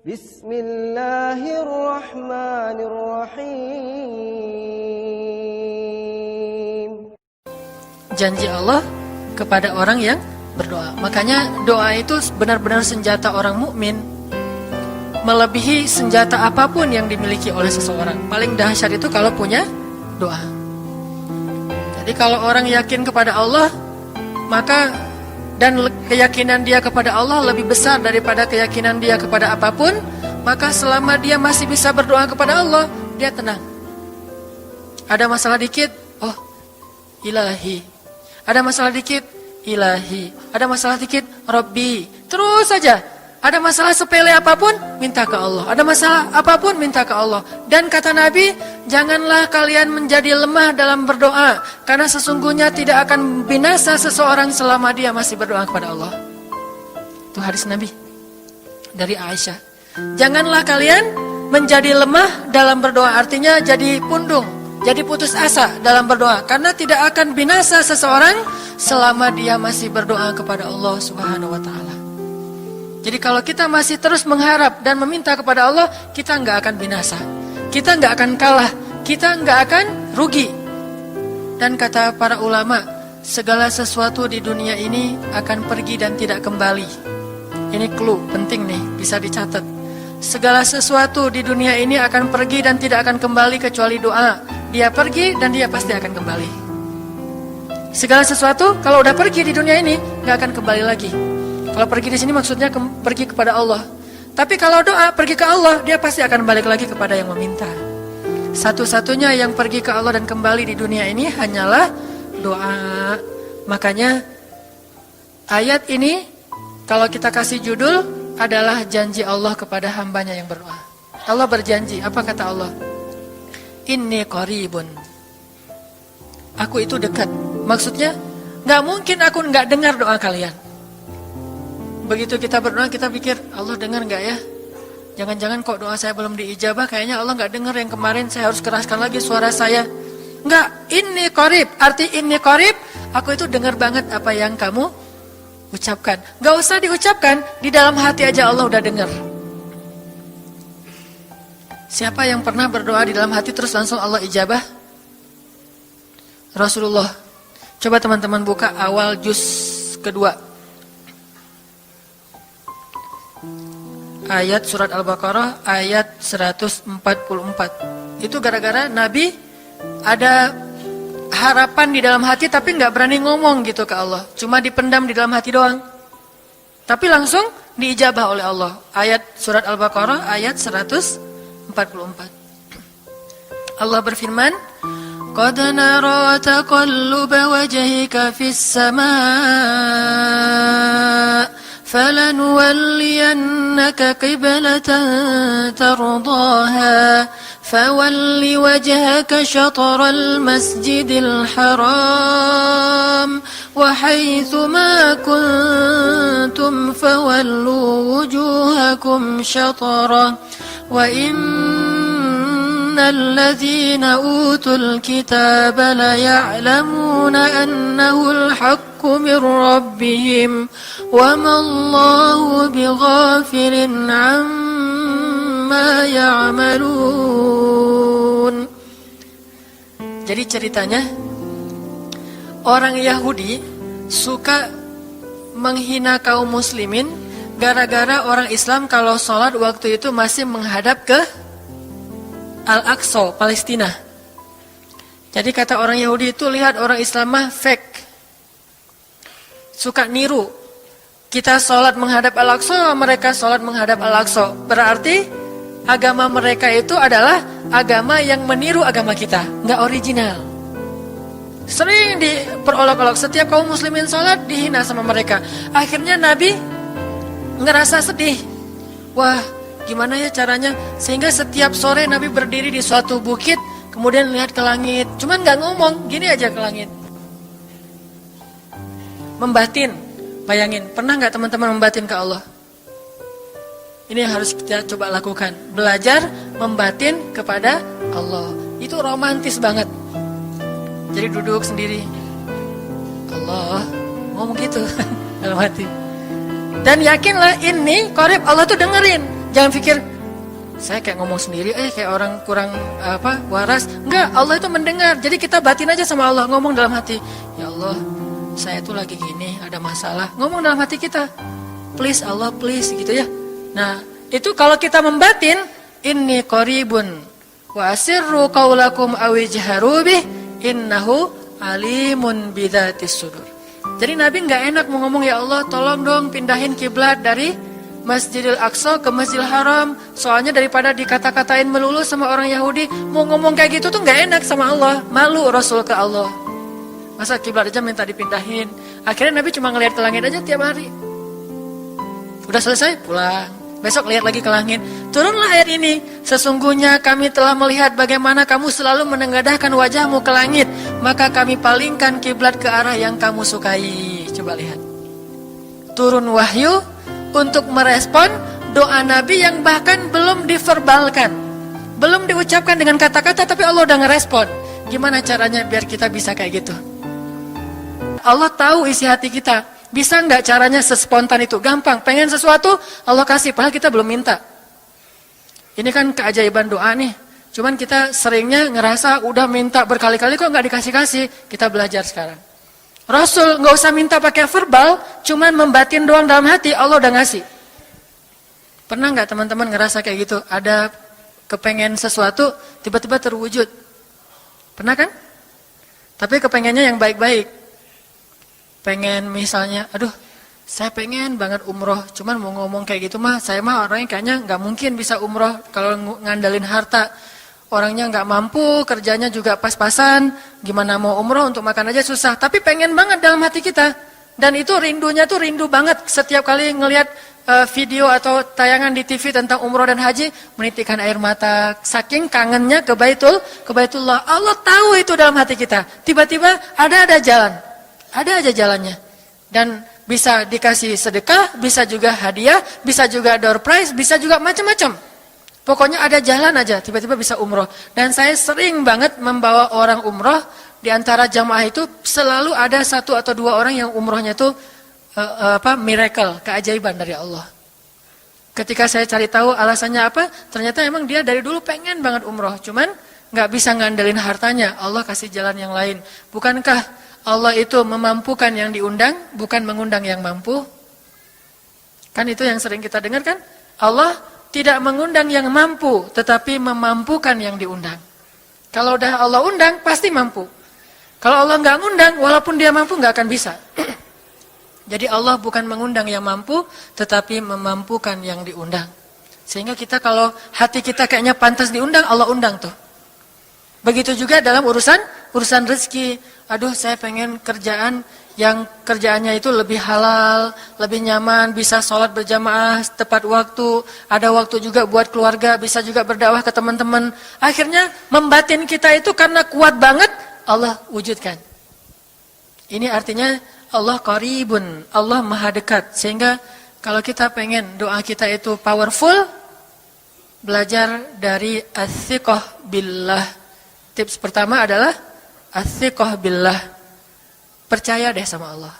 Bismillahirrahmanirrahim. Janji Allah kepada orang yang berdoa. Makanya doa itu benar-benar senjata orang mukmin, melebihi senjata apapun yang dimiliki oleh seseorang. Paling dahsyat itu kalau punya doa. Jadi kalau orang yakin kepada Allah, maka dan keyakinan dia kepada Allah lebih besar daripada keyakinan dia kepada apapun, maka selama dia masih bisa berdoa kepada Allah, dia tenang. Ada masalah dikit, oh Ilahi. Ada masalah dikit, Ilahi. Ada masalah dikit, Rabbi. Terus saja. Ada masalah sepele apapun, minta ke Allah. Ada masalah apapun, minta ke Allah. Dan kata Nabi, janganlah kalian menjadi lemah dalam berdoa, karena sesungguhnya tidak akan binasa seseorang selama dia masih berdoa kepada Allah. Itu hadis Nabi dari Aisyah. Janganlah kalian menjadi lemah dalam berdoa, artinya jadi pundung, jadi putus asa dalam berdoa, karena tidak akan binasa seseorang selama dia masih berdoa kepada Allah Subhanahu wa taala. Jadi kalau kita masih terus mengharap dan meminta kepada Allah, kita nggak akan binasa, kita nggak akan kalah, kita nggak akan rugi. Dan kata para ulama, segala sesuatu di dunia ini akan pergi dan tidak kembali. Ini clue penting nih, bisa dicatat. Segala sesuatu di dunia ini akan pergi dan tidak akan kembali kecuali doa. Dia pergi dan dia pasti akan kembali. Segala sesuatu kalau udah pergi di dunia ini nggak akan kembali lagi. Kalau pergi di sini maksudnya pergi kepada Allah. Tapi kalau doa pergi ke Allah, dia pasti akan balik lagi kepada yang meminta. Satu-satunya yang pergi ke Allah dan kembali di dunia ini hanyalah doa. Makanya ayat ini kalau kita kasih judul adalah janji Allah kepada hambanya yang berdoa. Allah berjanji, apa kata Allah? Inni qaribun. Aku itu dekat. Maksudnya gak mungkin aku gak dengar doa kalian. Begitu kita berdoa, kita pikir, Allah dengar gak ya? Jangan-jangan kok doa saya belum diijabah, kayaknya Allah gak dengar yang kemarin, saya harus keraskan lagi suara saya. Enggak, inni qarib. Arti inni qarib, aku itu dengar banget apa yang kamu ucapkan. Gak usah diucapkan, di dalam hati aja Allah udah dengar. Siapa yang pernah berdoa di dalam hati terus langsung Allah ijabah? Rasulullah. Coba teman-teman buka awal juz kedua. Ayat surat Al-Baqarah ayat 144. Itu gara-gara Nabi ada harapan di dalam hati tapi gak berani ngomong gitu ke Allah. Cuma dipendam di dalam hati doang. Tapi langsung diijabah oleh Allah. Ayat surat Al-Baqarah ayat 144. Allah berfirman, Qad nara taqalluba wajhika fis samaa فَلَنُوَلِّيَنَّكَ قِبْلَةً تَرْضَاهَا فَوَلِّ وَجْهَكَ شَطْرَ الْمَسْجِدِ الْحَرَامِ وَحَيْثُ مَا كُنْتُمْ فَوَلُّوا وُجُوهَكُمْ شَطْرَهُ وَإِنَّ الَّذِينَ أُوتُوا الْكِتَابَ لَيَعْلَمُونَ أَنَّهُ الْحَقُّ مِنْ رَبِّهِمْ وَمَا اللَّهُ بِغَافِلٍ عَمَّا يَعْمَلُونَ. Jadi ceritanya, orang Yahudi suka menghina kaum muslimin gara-gara orang Islam kalau sholat waktu itu masih menghadap ke Al-Aqsa, Palestina. Jadi kata orang Yahudi itu, lihat orang Islam mah fake, suka niru. Kita sholat menghadap Al-Aqsa, mereka sholat menghadap Al-Aqsa. Berarti agama mereka itu adalah agama yang meniru agama kita, nggak original. Sering diperolok-olok, setiap kaum muslimin sholat dihina sama mereka. Akhirnya Nabi ngerasa sedih. Wah, gimana ya caranya? Sehingga setiap sore Nabi berdiri di suatu bukit, kemudian lihat ke langit. Cuman nggak ngomong, gini aja ke langit. Membatin. Bayangin, pernah nggak teman-teman membatin ke Allah? Ini yang harus kita coba lakukan. Belajar membatin kepada Allah. Itu romantis banget. Jadi duduk sendiri. Allah, ngomong gitu dalam hati. Dan yakinlah ini qarib, Allah tuh dengerin. Jangan pikir saya kayak ngomong sendiri, kayak orang kurang waras. Enggak, Allah itu mendengar. Jadi kita batin aja sama Allah, ngomong dalam hati, ya Allah, saya tuh lagi gini, ada masalah. Ngomong dalam hati kita, please Allah, please, gitu ya. Nah, itu kalau kita membatin, inni qaribun wa asirru qaulakum awijharu bih innahu alimun bidzatis sudur. Jadi Nabi nggak enak mau ngomong, ya Allah, tolong dong pindahin kiblat dari Masjidil Aqsa ke Masjidil Haram. Soalnya daripada dikata-katain melulu sama orang Yahudi, mau ngomong kayak gitu tuh nggak enak sama Allah. Malu Rasul ke Allah. Masa kiblat aja minta dipindahin. Akhirnya Nabi cuma ngelihat ke langit aja tiap hari. Udah selesai, pulang. Besok lihat lagi ke langit. Turunlah ayat ini. Sesungguhnya kami telah melihat bagaimana kamu selalu menengadahkan wajahmu ke langit. Maka kami palingkan kiblat ke arah yang kamu sukai. Coba lihat. Turun wahyu untuk merespon doa Nabi yang bahkan belum diverbalkan. Belum diucapkan dengan kata-kata, tapi Allah udah ngerespon. Gimana caranya biar kita bisa kayak gitu? Allah tahu isi hati kita. Bisa nggak caranya sespontan itu? Gampang, pengen sesuatu, Allah kasih, padahal kita belum minta. Ini kan keajaiban doa nih. Cuman kita seringnya ngerasa udah minta berkali-kali kok nggak dikasih-kasih. Kita belajar sekarang. Rasul nggak usah minta pakai verbal, cuman membatin doang dalam hati, Allah udah ngasih. Pernah nggak teman-teman ngerasa kayak gitu? Ada kepengen sesuatu, tiba-tiba terwujud. Pernah kan? Tapi kepengennya yang baik-baik. Pengen misalnya, aduh, saya pengen banget umroh, cuman mau ngomong kayak gitu mah, saya mah orangnya kayaknya nggak mungkin bisa umroh kalau ngandalin harta. Orangnya nggak mampu, kerjanya juga pas-pasan, gimana mau umroh untuk makan aja susah. Tapi pengen banget dalam hati kita. Dan itu rindunya tuh rindu banget. Setiap kali ngelihat video atau tayangan di TV tentang umroh dan haji, menitikkan air mata. Saking kangennya ke Baitullah. Allah tahu itu dalam hati kita. Tiba-tiba ada jalan. Ada aja jalannya. Dan bisa dikasih sedekah, bisa juga hadiah, bisa juga door prize, bisa juga macam-macam. Pokoknya ada jalan aja, tiba-tiba bisa umroh. Dan saya sering banget membawa orang umroh. Di antara jamaah itu selalu ada 1 atau 2 orang yang umrohnya itu miracle, keajaiban dari Allah. Ketika saya cari tahu alasannya apa, ternyata emang dia dari dulu pengen banget umroh. Cuman nggak bisa ngandelin hartanya, Allah kasih jalan yang lain. Bukankah Allah itu memampukan yang diundang, bukan mengundang yang mampu? Kan itu yang sering kita dengar kan? Allah tidak mengundang yang mampu, tetapi memampukan yang diundang. Kalau udah Allah undang, pasti mampu. Kalau Allah nggak ngundang, walaupun dia mampu nggak akan bisa. Jadi Allah bukan mengundang yang mampu, tetapi memampukan yang diundang. Sehingga kita kalau hati kita kayaknya pantas diundang, Allah undang tuh. Begitu juga dalam urusan rezeki. Aduh, saya pengen kerjaan yang kerjaannya itu lebih halal, lebih nyaman, bisa sholat berjamaah tepat waktu, ada waktu juga buat keluarga, bisa juga berdakwah ke teman-teman. Akhirnya membatin kita itu karena kuat banget, Allah wujudkan. Ini artinya Allah qaribun, Allah maha dekat. Sehingga kalau kita pengen doa kita itu powerful, belajar dari as-siqah billah. Tips pertama adalah as-siqah billah. Percaya deh sama Allah.